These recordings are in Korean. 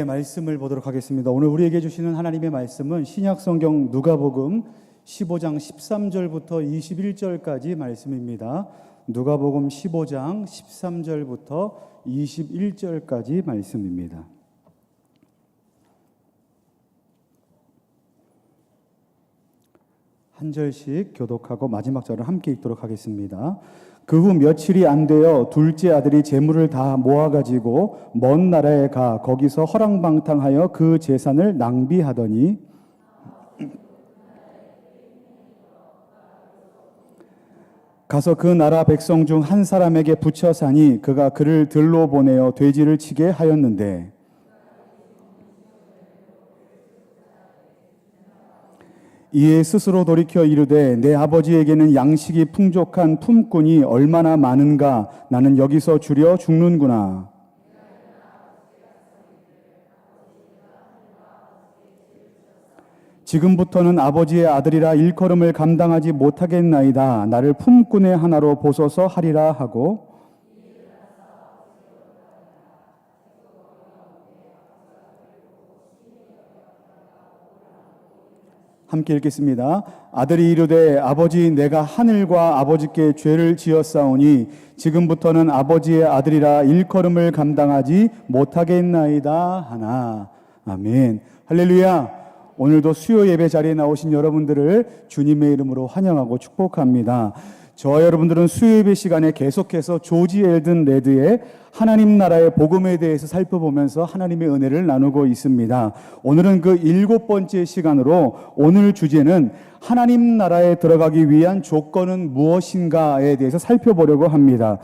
말씀을 보도록 하겠습니다. 오늘 우리에게 주시는 하나님의 말씀은 신약성경 누가복음 15장 13절부터 21절까지 말씀입니다. 누가복음 15장 13절부터 21절까지 말씀입니다. 한 절씩 교독하고 마지막 절을 함께 읽도록 하겠습니다. 그 후 며칠이 안 되어 둘째 아들이 재물을 다 모아가지고 먼 나라에 가 거기서 허랑방탕하여 그 재산을 낭비하더니 가서 그 나라 백성 중 한 사람에게 붙여 사니 그가 그를 들로 보내어 돼지를 치게 하였는데 이에 스스로 돌이켜 이르되 내 아버지에게는 양식이 풍족한 품꾼이 얼마나 많은가 나는 여기서 주려 죽는구나. 지금부터는 아버지의 아들이라 일컬음을 감당하지 못하겠나이다. 나를 품꾼의 하나로 보소서 하리라 하고 함께 읽겠습니다. 아들이 이르되 아버지 내가 하늘과 아버지께 죄를 지었사오니 지금부터는 아버지의 아들이라 일컬음을 감당하지 못하겠나이다 하나. 아멘. 할렐루야. 오늘도 수요 예배 자리에 나오신 여러분들을 주님의 이름으로 환영하고 축복합니다. 저와 여러분들은 수요 예배 시간에 계속해서 조지 엘든 레드의 하나님 나라의 복음에 대해서 살펴보면서 하나님의 은혜를 나누고 있습니다. 오늘은 그 7번째 시간으로 오늘 주제는 하나님 나라에 들어가기 위한 조건은 무엇인가에 대해서 살펴보려고 합니다.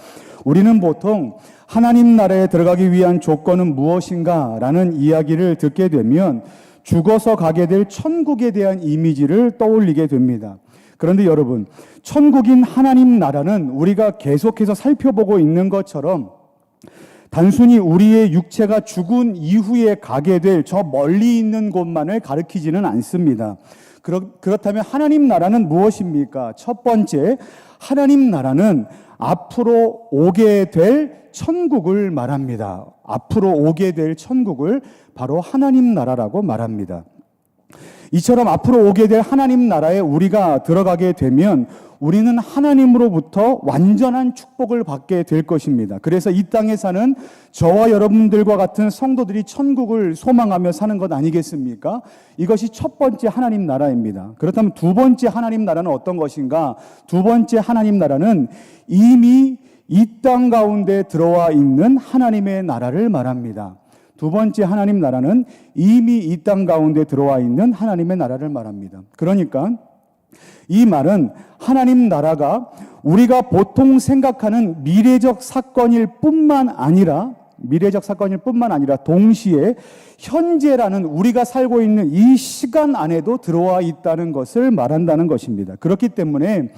우리는 보통 하나님 나라에 들어가기 위한 조건은 무엇인가라는 이야기를 듣게 되면 죽어서 가게 될 천국에 대한 이미지를 떠올리게 됩니다. 그런데 여러분, 천국인 하나님 나라는 우리가 계속해서 살펴보고 있는 것처럼 단순히 우리의 육체가 죽은 이후에 가게 될 저 멀리 있는 곳만을 가리키지는 않습니다. 그렇다면 하나님 나라는 무엇입니까? 첫 번째, 하나님 나라는 앞으로 오게 될 천국을 말합니다. 앞으로 오게 될 천국을 바로 하나님 나라라고 말합니다. 이처럼 앞으로 오게 될 하나님 나라에 우리가 들어가게 되면 우리는 하나님으로부터 완전한 축복을 받게 될 것입니다. 그래서 이 땅에 사는 저와 여러분들과 같은 성도들이 천국을 소망하며 사는 것 아니겠습니까? 이것이 첫 번째 하나님 나라입니다. 그렇다면 두 번째 하나님 나라는 어떤 것인가? 두 번째 하나님 나라는 이미 이 땅 가운데 들어와 있는 하나님의 나라를 말합니다. 두 번째 하나님 나라는 이미 이 땅 가운데 들어와 있는 하나님의 나라를 말합니다. 그러니까 이 말은 하나님 나라가 우리가 보통 생각하는 미래적 사건일 뿐만 아니라 동시에 현재라는 우리가 살고 있는 이 시간 안에도 들어와 있다는 것을 말한다는 것입니다. 그렇기 때문에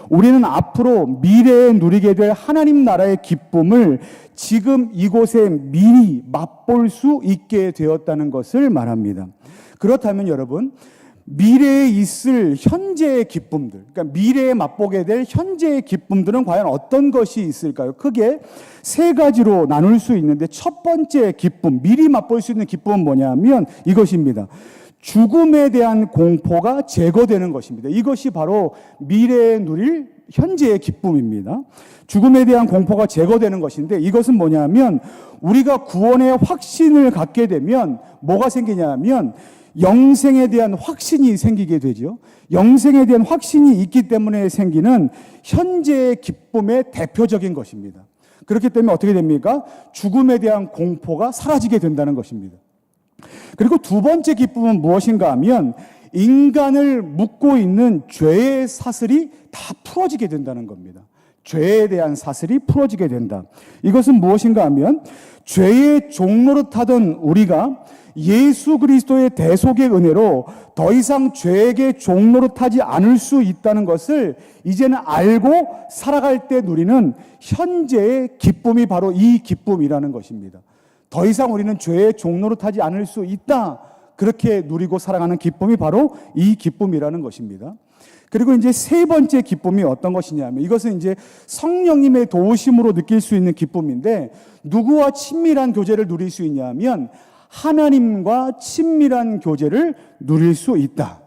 우리는 앞으로 미래에 누리게 될 하나님 나라의 기쁨을 지금 이곳에 미리 맛볼 수 있게 되었다는 것을 말합니다. 그렇다면 여러분, 미래에 있을 현재의 기쁨들, 그러니까 미래에 맛보게 될 현재의 기쁨들은 과연 어떤 것이 있을까요? 크게 세 가지로 나눌 수 있는데 첫 번째 기쁨, 미리 맛볼 수 있는 기쁨은 뭐냐면 이것입니다. 죽음에 대한 공포가 제거되는 것입니다. 이것이 바로 미래에 누릴 현재의 기쁨입니다. 죽음에 대한 공포가 제거되는 것인데 이것은 뭐냐면 우리가 구원의 확신을 갖게 되면 뭐가 생기냐면 영생에 대한 확신이 생기게 되죠. 영생에 대한 확신이 있기 때문에 생기는 현재의 기쁨의 대표적인 것입니다. 그렇기 때문에 어떻게 됩니까? 죽음에 대한 공포가 사라지게 된다는 것입니다. 그리고 두 번째 기쁨은 무엇인가 하면 인간을 묶고 있는 죄의 사슬이 다 풀어지게 된다는 겁니다. 죄에 대한 사슬이 풀어지게 된다. 이것은 무엇인가 하면 죄의 종노릇하던 우리가 예수 그리스도의 대속의 은혜로 더 이상 죄에게 종노릇하지 않을 수 있다는 것을 이제는 알고 살아갈 때 누리는 현재의 기쁨이 바로 이 기쁨이라는 것입니다. 더 이상 우리는 죄에 종노릇하지 않을 수 있다. 그렇게 누리고 살아가는 기쁨이 바로 이 기쁨이라는 것입니다. 그리고 이제 세 번째 기쁨이 어떤 것이냐면 이것은 이제 성령님의 도우심으로 느낄 수 있는 기쁨인데 누구와 친밀한 교제를 누릴 수 있냐면 하나님과 친밀한 교제를 누릴 수 있다.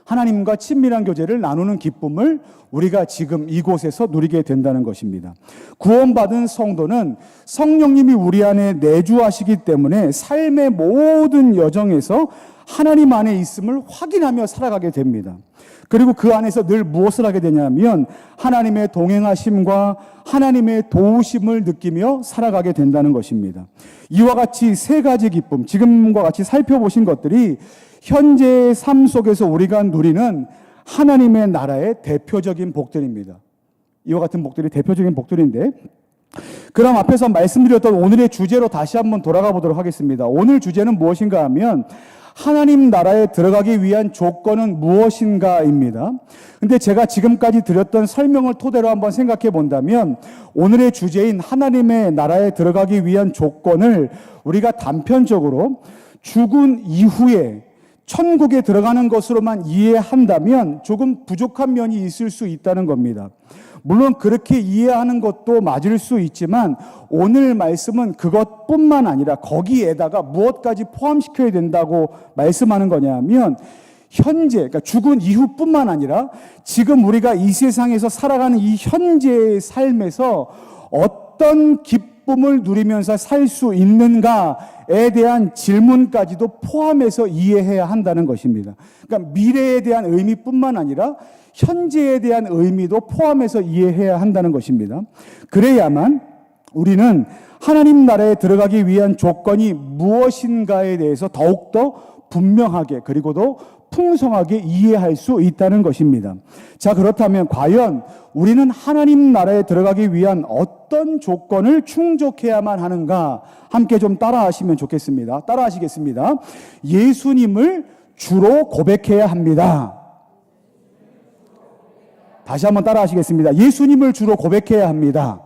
하나님과 친밀한 교제를 나누는 기쁨을 우리가 지금 이곳에서 누리게 된다는 것입니다. 구원받은 성도는 성령님이 우리 안에 내주하시기 때문에 삶의 모든 여정에서 하나님 안에 있음을 확인하며 살아가게 됩니다. 그리고 그 안에서 늘 무엇을 하게 되냐면 하나님의 동행하심과 하나님의 도우심을 느끼며 살아가게 된다는 것입니다. 이와 같이 세 가지 기쁨, 지금과 같이 살펴보신 것들이 현재의 삶 속에서 우리가 누리는 하나님의 나라의 대표적인 복들입니다. 이와 같은 복들이 대표적인 복들인데, 그럼 앞에서 말씀드렸던 오늘의 주제로 다시 한번 돌아가 보도록 하겠습니다. 오늘 주제는 무엇인가 하면 하나님 나라에 들어가기 위한 조건은 무엇인가입니다. 근데 제가 지금까지 드렸던 설명을 토대로 한번 생각해 본다면 오늘의 주제인 하나님의 나라에 들어가기 위한 조건을 우리가 단편적으로 죽은 이후에 천국에 들어가는 것으로만 이해한다면 조금 부족한 면이 있을 수 있다는 겁니다. 물론 그렇게 이해하는 것도 맞을 수 있지만 오늘 말씀은 그것뿐만 아니라 거기에다가 무엇까지 포함시켜야 된다고 말씀하는 거냐면 현재, 그러니까 죽은 이후뿐만 아니라 지금 우리가 이 세상에서 살아가는 이 현재의 삶에서 어떤 기쁨을 누리면서 살 수 있는가에 대한 질문까지도 포함해서 이해해야 한다는 것입니다. 그러니까 미래에 대한 의미뿐만 아니라 현재에 대한 의미도 포함해서 이해해야 한다는 것입니다. 그래야만 우리는 하나님 나라에 들어가기 위한 조건이 무엇인가에 대해서 더욱더 분명하게 그리고도 풍성하게 이해할 수 있다는 것입니다. 자, 그렇다면 과연 우리는 하나님 나라에 들어가기 위한 어떤 조건을 충족해야만 하는가? 함께 좀 따라하시면 좋겠습니다. 따라하시겠습니다. 예수님을 주로 고백해야 합니다. 다시 한번 따라하시겠습니다. 예수님을 주로 고백해야 합니다.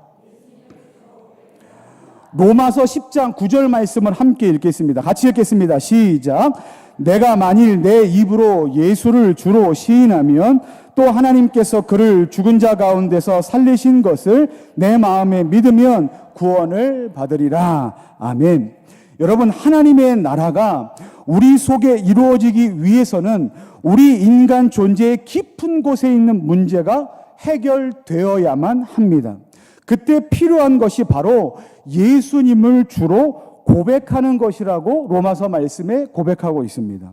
로마서 10장 9절 말씀을 함께 읽겠습니다. 같이 읽겠습니다. 시작. 내가 만일 내 입으로 예수를 주로 시인하면 또 하나님께서 그를 죽은 자 가운데서 살리신 것을 내 마음에 믿으면 구원을 받으리라. 아멘. 여러분, 하나님의 나라가 우리 속에 이루어지기 위해서는 우리 인간 존재의 깊은 곳에 있는 문제가 해결되어야만 합니다. 그때 필요한 것이 바로 예수님을 주로 고백하는 것이라고 로마서 말씀에 고백하고 있습니다.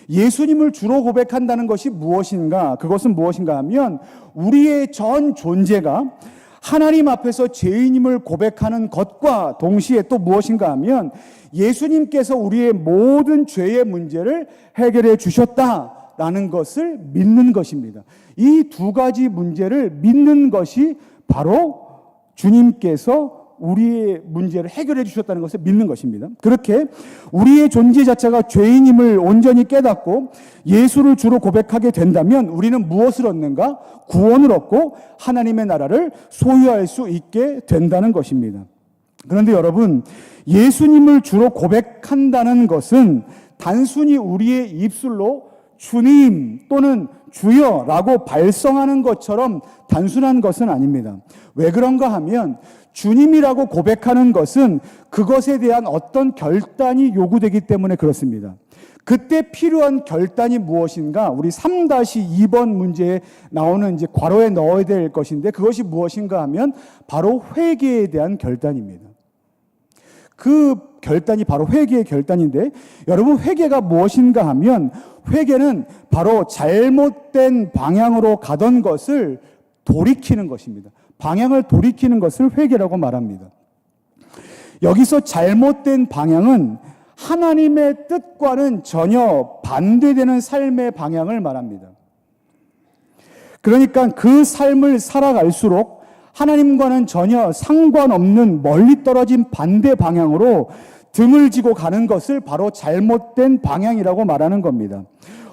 예수님을 주로 고백한다는 것이 무엇인가? 그것은 무엇인가 하면 우리의 전 존재가 하나님 앞에서 죄인임을 고백하는 것과 동시에 또 무엇인가 하면 예수님께서 우리의 모든 죄의 문제를 해결해 주셨다라는 것을 믿는 것입니다. 이 두 가지 문제를 믿는 것이 바로 주님께서 우리의 문제를 해결해 주셨다는 것을 믿는 것입니다. 그렇게 우리의 존재 자체가 죄인임을 온전히 깨닫고 예수를 주로 고백하게 된다면 우리는 무엇을 얻는가? 구원을 얻고 하나님의 나라를 소유할 수 있게 된다는 것입니다. 그런데 여러분, 예수님을 주로 고백한다는 것은 단순히 우리의 입술로 주님 또는 주여라고 발성하는 것처럼 단순한 것은 아닙니다. 왜 그런가 하면 주님이라고 고백하는 것은 그것에 대한 어떤 결단이 요구되기 때문에 그렇습니다. 그때 필요한 결단이 무엇인가? 우리 3-2번 문제에 나오는 이제 괄호에 넣어야 될 것인데 그것이 무엇인가 하면 바로 회개에 대한 결단입니다. 그 결단이 바로 회개의 결단인데 여러분, 회개가 무엇인가 하면 회개는 바로 잘못된 방향으로 가던 것을 돌이키는 것입니다. 방향을 돌이키는 것을 회개라고 말합니다. 여기서 잘못된 방향은 하나님의 뜻과는 전혀 반대되는 삶의 방향을 말합니다. 그러니까 그 삶을 살아갈수록 하나님과는 전혀 상관없는 멀리 떨어진 반대 방향으로 등을 지고 가는 것을 바로 잘못된 방향이라고 말하는 겁니다.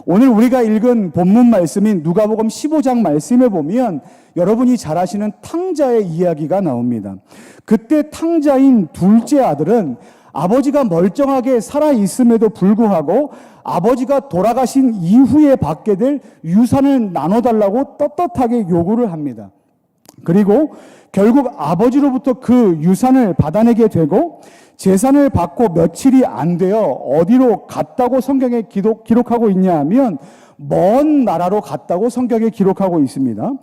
오늘 우리가 읽은 본문 말씀인 누가복음 15장 말씀에 보면 여러분이 잘 아시는 탕자의 이야기가 나옵니다. 그때 탕자인 둘째 아들은 아버지가 멀쩡하게 살아있음에도 불구하고 아버지가 돌아가신 이후에 받게 될 유산을 나눠달라고 떳떳하게 요구를 합니다. 그리고 결국 아버지로부터 그 유산을 받아내게 되고 재산을 받고 며칠이 안 되어 어디로 갔다고 성경에 기록하고 있냐 하면 먼 나라로 갔다고 성경에 기록하고 있습니다.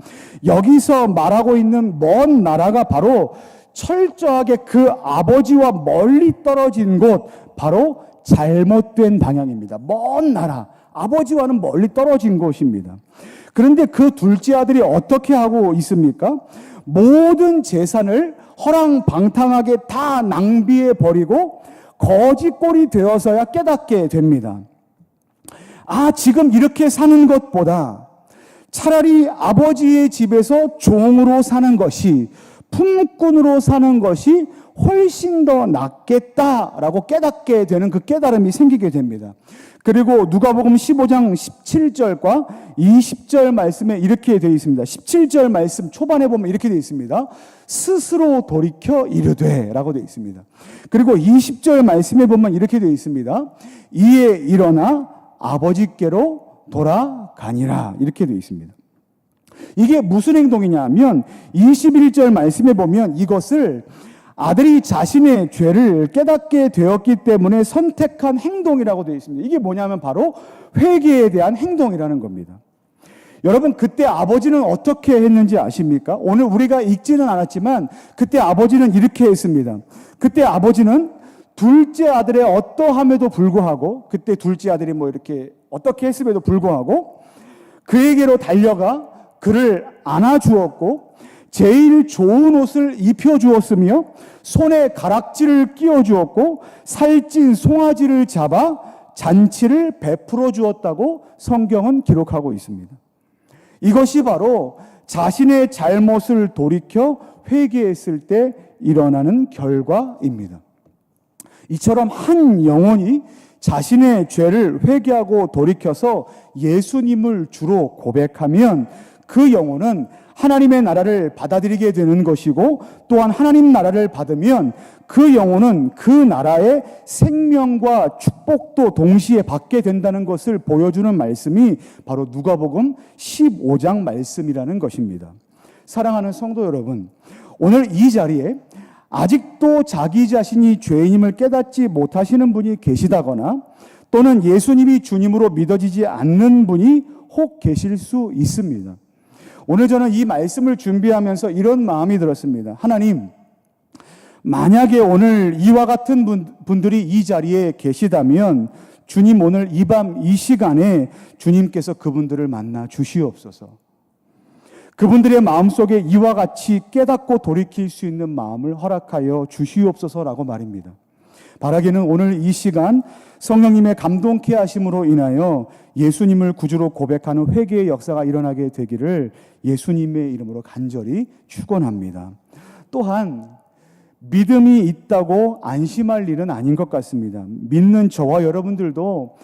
여기서 말하고 있는 먼 나라가 바로 철저하게 그 아버지와 멀리 떨어진 곳, 바로 잘못된 방향입니다. 먼 나라, 아버지와는 멀리 떨어진 곳입니다. 그런데 그 둘째 아들이 어떻게 하고 있습니까? 모든 재산을 허랑방탕하게 다 낭비해 버리고 거지꼴이 되어서야 깨닫게 됩니다. 지금 이렇게 사는 것보다 차라리 아버지의 집에서 종으로 사는 것이, 품꾼으로 사는 것이 훨씬 더 낫겠다라고 깨닫게 되는 그 깨달음이 생기게 됩니다. 그리고 누가복음 15장 17절과 20절 말씀에 이렇게 되어 있습니다. 17절 말씀 초반에 보면 이렇게 되어 있습니다. 스스로 돌이켜 이르되 라고 되어 있습니다. 그리고 20절 말씀에 보면 이렇게 되어 있습니다. 이에 일어나 아버지께로 돌아가니라, 이렇게 되어 있습니다. 이게 무슨 행동이냐면 21절 말씀에 보면 이것을 아들이 자신의 죄를 깨닫게 되었기 때문에 선택한 행동이라고 되어 있습니다. 이게 뭐냐면 바로 회개에 대한 행동이라는 겁니다. 여러분, 그때 아버지는 어떻게 했는지 아십니까? 오늘 우리가 읽지는 않았지만 그때 아버지는 이렇게 했습니다. 그때 아버지는 둘째 아들의 어떠함에도 불구하고, 그때 둘째 아들이 이렇게 어떻게 했음에도 불구하고 그에게로 달려가 그를 안아주었고 제일 좋은 옷을 입혀주었으며 손에 가락지를 끼워주었고 살찐 송아지를 잡아 잔치를 베풀어 주었다고 성경은 기록하고 있습니다. 이것이 바로 자신의 잘못을 돌이켜 회개했을 때 일어나는 결과입니다. 이처럼 한 영혼이 자신의 죄를 회개하고 돌이켜서 예수님을 주로 고백하면 그 영혼은 하나님의 나라를 받아들이게 되는 것이고, 또한 하나님 나라를 받으면 그 영혼은 그 나라의 생명과 축복도 동시에 받게 된다는 것을 보여주는 말씀이 바로 누가복음 15장 말씀이라는 것입니다. 사랑하는 성도 여러분, 오늘 이 자리에 아직도 자기 자신이 죄인임을 깨닫지 못하시는 분이 계시다거나 또는 예수님이 주님으로 믿어지지 않는 분이 혹 계실 수 있습니다. 오늘 저는 이 말씀을 준비하면서 이런 마음이 들었습니다. 하나님, 만약에 오늘 이와 같은 분들이 이 자리에 계시다면 주님, 오늘 이 밤 이 시간에 주님께서 그분들을 만나 주시옵소서. 그분들의 마음속에 이와 같이 깨닫고 돌이킬 수 있는 마음을 허락하여 주시옵소서라고 말입니다. 바라기는 오늘 이 시간 성령님의 감동케 하심으로 인하여 예수님을 구주로 고백하는 회개의 역사가 일어나게 되기를 예수님의 이름으로 간절히 축원합니다. 또한 믿음이 있다고 안심할 일은 아닌 것 같습니다. 믿는 저와 여러분들도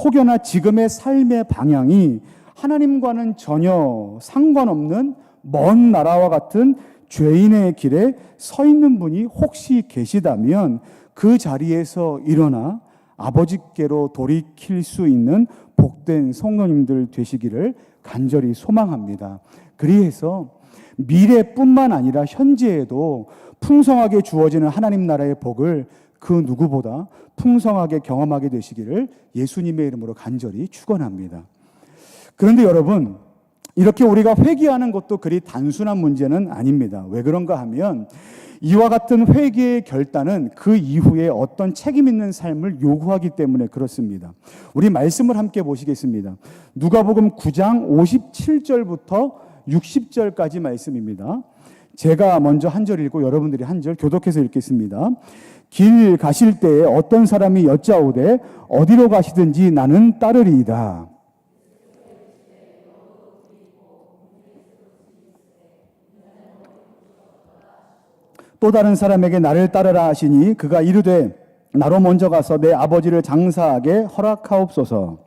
혹여나 지금의 삶의 방향이 하나님과는 전혀 상관없는 먼 나라와 같은 죄인의 길에 서 있는 분이 혹시 계시다면 그 자리에서 일어나 아버지께로 돌이킬 수 있는 복된 성도님들 되시기를 간절히 소망합니다. 그리해서 미래뿐만 아니라 현재에도 풍성하게 주어지는 하나님 나라의 복을 그 누구보다 풍성하게 경험하게 되시기를 예수님의 이름으로 간절히 축원합니다. 그런데 여러분, 이렇게 우리가 회개하는 것도 그리 단순한 문제는 아닙니다. 왜 그런가 하면 이와 같은 회개의 결단은 그 이후에 어떤 책임 있는 삶을 요구하기 때문에 그렇습니다. 우리 말씀을 함께 보시겠습니다. 누가복음 9장 57절부터 60절까지 말씀입니다. 제가 먼저 한 절 읽고 여러분들이 한 절 교독해서 읽겠습니다. 길 가실 때에 어떤 사람이 여짜오되 어디로 가시든지 나는 따르리이다. 또 다른 사람에게 나를 따르라 하시니 그가 이르되 나로 먼저 가서 내 아버지를 장사하게 허락하옵소서.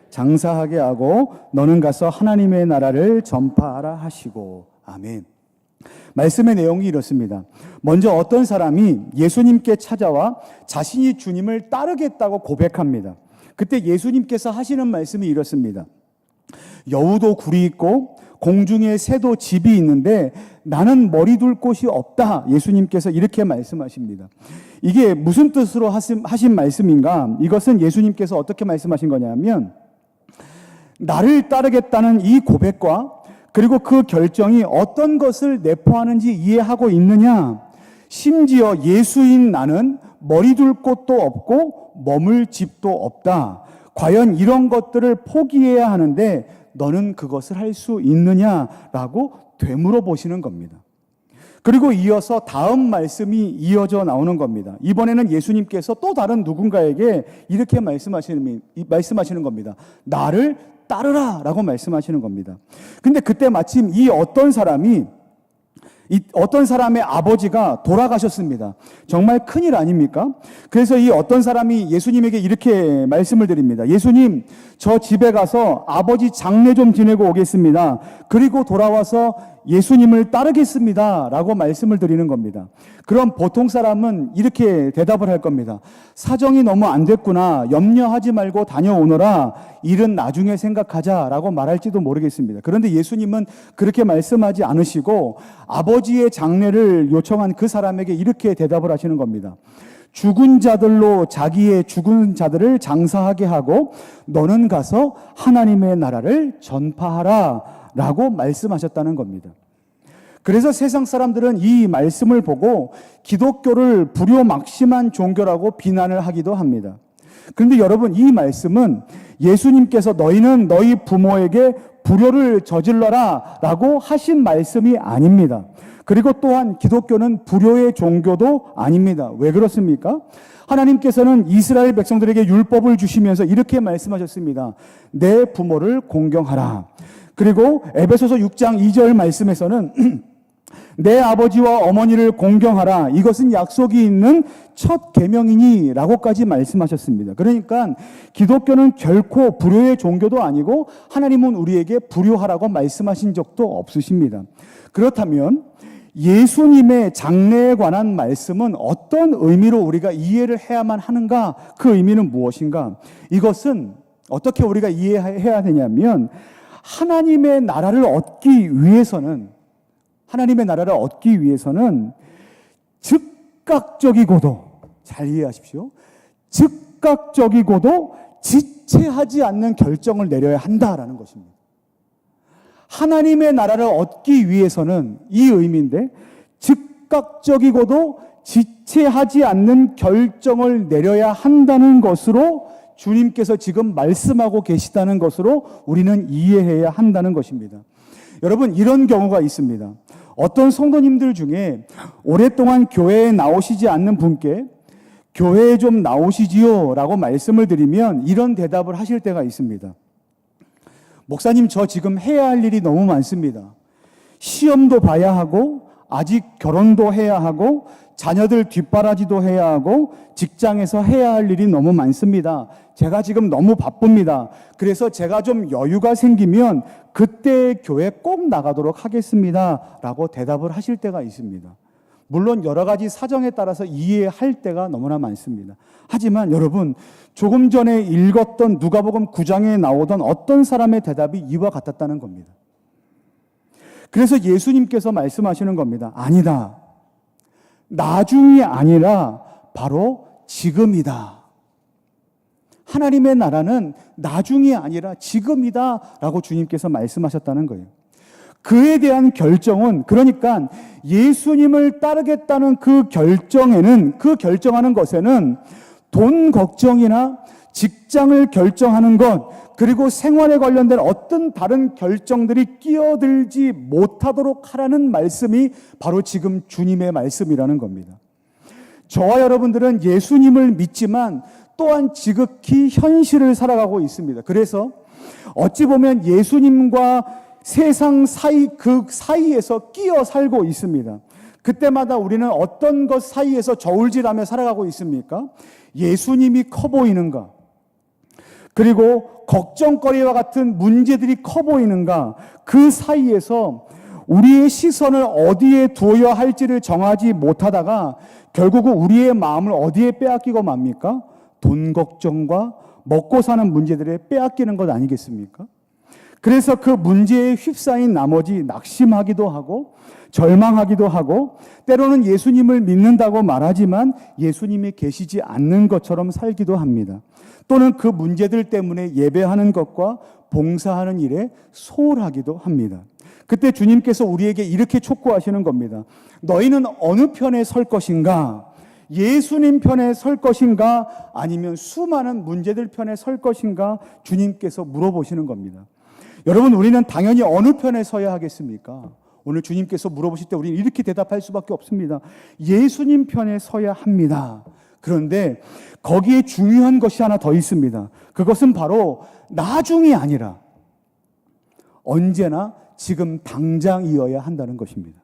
장사하게 하고 너는 가서 하나님의 나라를 전파하라 하시고. 아멘. 말씀의 내용이 이렇습니다. 먼저 어떤 사람이 예수님께 찾아와 자신이 주님을 따르겠다고 고백합니다. 그때 예수님께서 하시는 말씀이 이렇습니다. 여우도 굴이 있고 공중에 새도 집이 있는데 나는 머리 둘 곳이 없다. 예수님께서 이렇게 말씀하십니다. 이게 무슨 뜻으로 하신 말씀인가? 이것은 예수님께서 어떻게 말씀하신 거냐면, 나를 따르겠다는 이 고백과 그리고 그 결정이 어떤 것을 내포하는지 이해하고 있느냐? 심지어 예수인 나는 머리 둘 곳도 없고 머물 집도 없다. 과연 이런 것들을 포기해야 하는데 너는 그것을 할 수 있느냐라고 되물어 보시는 겁니다. 그리고 이어서 다음 말씀이 이어져 나오는 겁니다. 이번에는 예수님께서 또 다른 누군가에게 이렇게 말씀하시는 겁니다. 나를 따르라 라고 말씀하시는 겁니다. 근데 그때 마침 이 어떤 사람의 아버지가 돌아가셨습니다. 정말 큰일 아닙니까? 그래서 이 어떤 사람이 예수님에게 이렇게 말씀을 드립니다. 예수님, 저 집에 가서 아버지 장례 좀 지내고 오겠습니다. 그리고 돌아와서 예수님을 따르겠습니다 라고 말씀을 드리는 겁니다. 그럼 보통 사람은 이렇게 대답을 할 겁니다. 사정이 너무 안 됐구나. 염려하지 말고 다녀오너라. 일은 나중에 생각하자 라고 말할지도 모르겠습니다. 그런데 예수님은 그렇게 말씀하지 않으시고 아버지의 장례를 요청한 그 사람에게 이렇게 대답을 하시는 겁니다. 죽은 자들로 자기의 죽은 자들을 장사하게 하고 너는 가서 하나님의 나라를 전파하라 라고 말씀하셨다는 겁니다. 그래서 세상 사람들은 이 말씀을 보고 기독교를 불효막심한 종교라고 비난을 하기도 합니다. 그런데 여러분, 이 말씀은 예수님께서 너희는 너희 부모에게 불효를 저질러라 라고 하신 말씀이 아닙니다. 그리고 또한 기독교는 불효의 종교도 아닙니다. 왜 그렇습니까? 하나님께서는 이스라엘 백성들에게 율법을 주시면서 이렇게 말씀하셨습니다. 내 부모를 공경하라. 그리고 에베소서 6장 2절 말씀에서는 내 아버지와 어머니를 공경하라. 이것은 약속이 있는 첫 계명이니 라고까지 말씀하셨습니다. 그러니까 기독교는 결코 불효의 종교도 아니고 하나님은 우리에게 불효하라고 말씀하신 적도 없으십니다. 그렇다면 예수님의 장래에 관한 말씀은 어떤 의미로 우리가 이해를 해야만 하는가? 그 의미는 무엇인가? 이것은 어떻게 우리가 이해해야 되냐면 하나님의 나라를 얻기 위해서는 즉각적이고도, 잘 이해하십시오. 즉각적이고도 지체하지 않는 결정을 내려야 한다라는 것입니다. 하나님의 나라를 얻기 위해서는 이 의미인데 즉각적이고도 지체하지 않는 결정을 내려야 한다는 것으로 주님께서 지금 말씀하고 계시다는 것으로 우리는 이해해야 한다는 것입니다. 여러분, 이런 경우가 있습니다. 어떤 성도님들 중에 오랫동안 교회에 나오시지 않는 분께 교회에 좀 나오시지요 라고 말씀을 드리면 이런 대답을 하실 때가 있습니다. 목사님, 저 지금 해야 할 일이 너무 많습니다. 시험도 봐야 하고 아직 결혼도 해야 하고 자녀들 뒷바라지도 해야 하고 직장에서 해야 할 일이 너무 많습니다. 제가 지금 너무 바쁩니다. 그래서 제가 좀 여유가 생기면 그때 교회 꼭 나가도록 하겠습니다 라고 대답을 하실 때가 있습니다. 물론 여러 가지 사정에 따라서 이해할 때가 너무나 많습니다. 하지만 여러분, 조금 전에 읽었던 누가복음 9장에 나오던 어떤 사람의 대답이 이와 같았다는 겁니다. 그래서 예수님께서 말씀하시는 겁니다. 아니다. 나중이 아니라 바로 지금이다. 하나님의 나라는 나중이 아니라 지금이다 라고 주님께서 말씀하셨다는 거예요. 그에 대한 결정은, 그러니까 예수님을 따르겠다는 그 결정하는 것에는 돈 걱정이나 직장을 결정하는 것, 그리고 생활에 관련된 어떤 다른 결정들이 끼어들지 못하도록 하라는 말씀이 바로 지금 주님의 말씀이라는 겁니다. 저와 여러분들은 예수님을 믿지만 또한 지극히 현실을 살아가고 있습니다. 그래서 어찌 보면 예수님과 세상 그 사이에서 끼어 살고 있습니다. 그때마다 우리는 어떤 것 사이에서 저울질하며 살아가고 있습니까? 예수님이 커 보이는가? 그리고 걱정거리와 같은 문제들이 커 보이는가? 그 사이에서 우리의 시선을 어디에 두어야 할지를 정하지 못하다가 결국은 우리의 마음을 어디에 빼앗기고 맙니까? 돈 걱정과 먹고 사는 문제들에 빼앗기는 것 아니겠습니까? 그래서 그 문제에 휩싸인 나머지 낙심하기도 하고 절망하기도 하고 때로는 예수님을 믿는다고 말하지만 예수님이 계시지 않는 것처럼 살기도 합니다. 또는 그 문제들 때문에 예배하는 것과 봉사하는 일에 소홀하기도 합니다. 그때 주님께서 우리에게 이렇게 촉구하시는 겁니다. 너희는 어느 편에 설 것인가? 예수님 편에 설 것인가? 아니면 수많은 문제들 편에 설 것인가? 주님께서 물어보시는 겁니다. 여러분, 우리는 당연히 어느 편에 서야 하겠습니까? 오늘 주님께서 물어보실 때 우리는 이렇게 대답할 수밖에 없습니다. 예수님 편에 서야 합니다. 그런데 거기에 중요한 것이 하나 더 있습니다. 그것은 바로 나중이 아니라 언제나 지금 당장이어야 한다는 것입니다.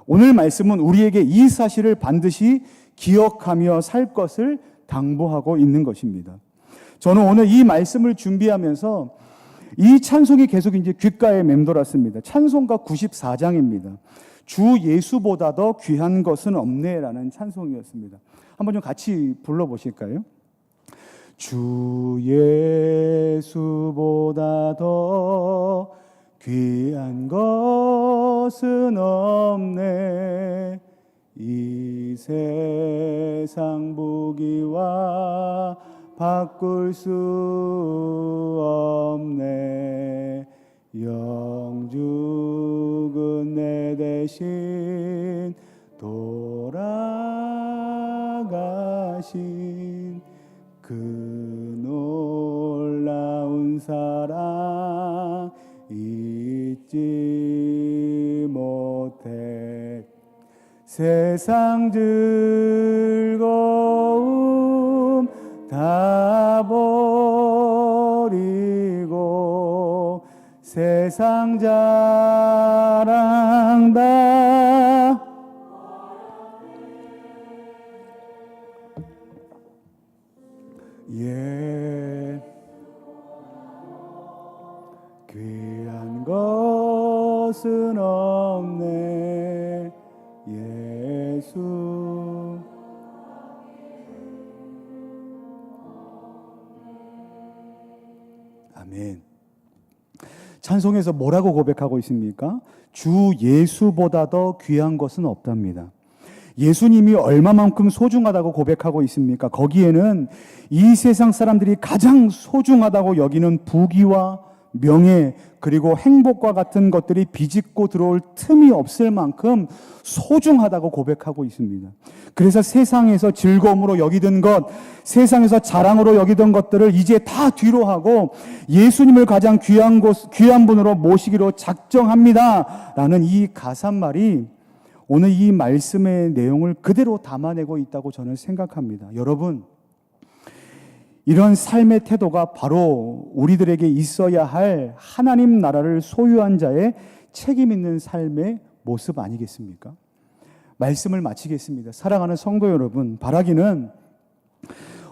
오늘 말씀은 우리에게 이 사실을 반드시 기억하며 살 것을 당부하고 있는 것입니다. 저는 오늘 이 말씀을 준비하면서 이 찬송이 계속 이제 귓가에 맴돌았습니다. 찬송가 94장입니다. 주 예수보다 더 귀한 것은 없네라는 찬송이었습니다. 한번 좀 같이 불러보실까요? 주 예수보다 더 귀한 것은 없네. 이 세상 부귀와 바꿀 수 없네. 영죽은 내 대신 돌아가신 그 놀라운 사랑 잊지 못해. 세상 즐거움 다 버리고 세상 자랑 다 귀한 것은 없네. 예수 아멘. 찬송에서 뭐라고 고백하고 있습니까? 주 예수보다 더 귀한 것은 없답니다. 예수님이 얼마만큼 소중하다고 고백하고 있습니까? 거기에는 이 세상 사람들이 가장 소중하다고 여기는 부귀와 명예 그리고 행복과 같은 것들이 비집고 들어올 틈이 없을 만큼 소중하다고 고백하고 있습니다. 그래서 세상에서 즐거움으로 여기던 것, 세상에서 자랑으로 여기던 것들을 이제 다 뒤로 하고 예수님을 가장 귀한 분으로 모시기로 작정합니다 라는 이 가사말이 오늘 이 말씀의 내용을 그대로 담아내고 있다고 저는 생각합니다. 여러분, 이런 삶의 태도가 바로 우리들에게 있어야 할 하나님 나라를 소유한 자의 책임 있는 삶의 모습 아니겠습니까? 말씀을 마치겠습니다. 사랑하는 성도 여러분, 바라기는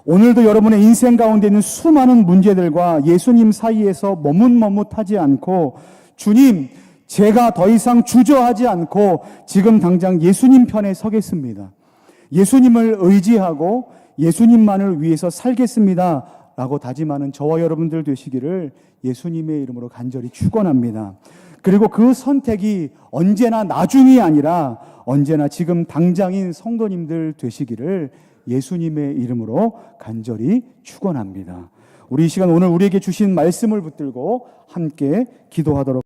오늘도 여러분의 인생 가운데 있는 수많은 문제들과 예수님 사이에서 머뭇머뭇하지 않고 주님, 제가 더 이상 주저하지 않고 지금 당장 예수님 편에 서겠습니다. 예수님을 의지하고 예수님만을 위해서 살겠습니다 라고 다짐하는 저와 여러분들 되시기를 예수님의 이름으로 간절히 축원합니다. 그리고 그 선택이 언제나 나중이 아니라 언제나 지금 당장인 성도님들 되시기를 예수님의 이름으로 간절히 축원합니다. 우리 이 시간 오늘 우리에게 주신 말씀을 붙들고 함께 기도하도록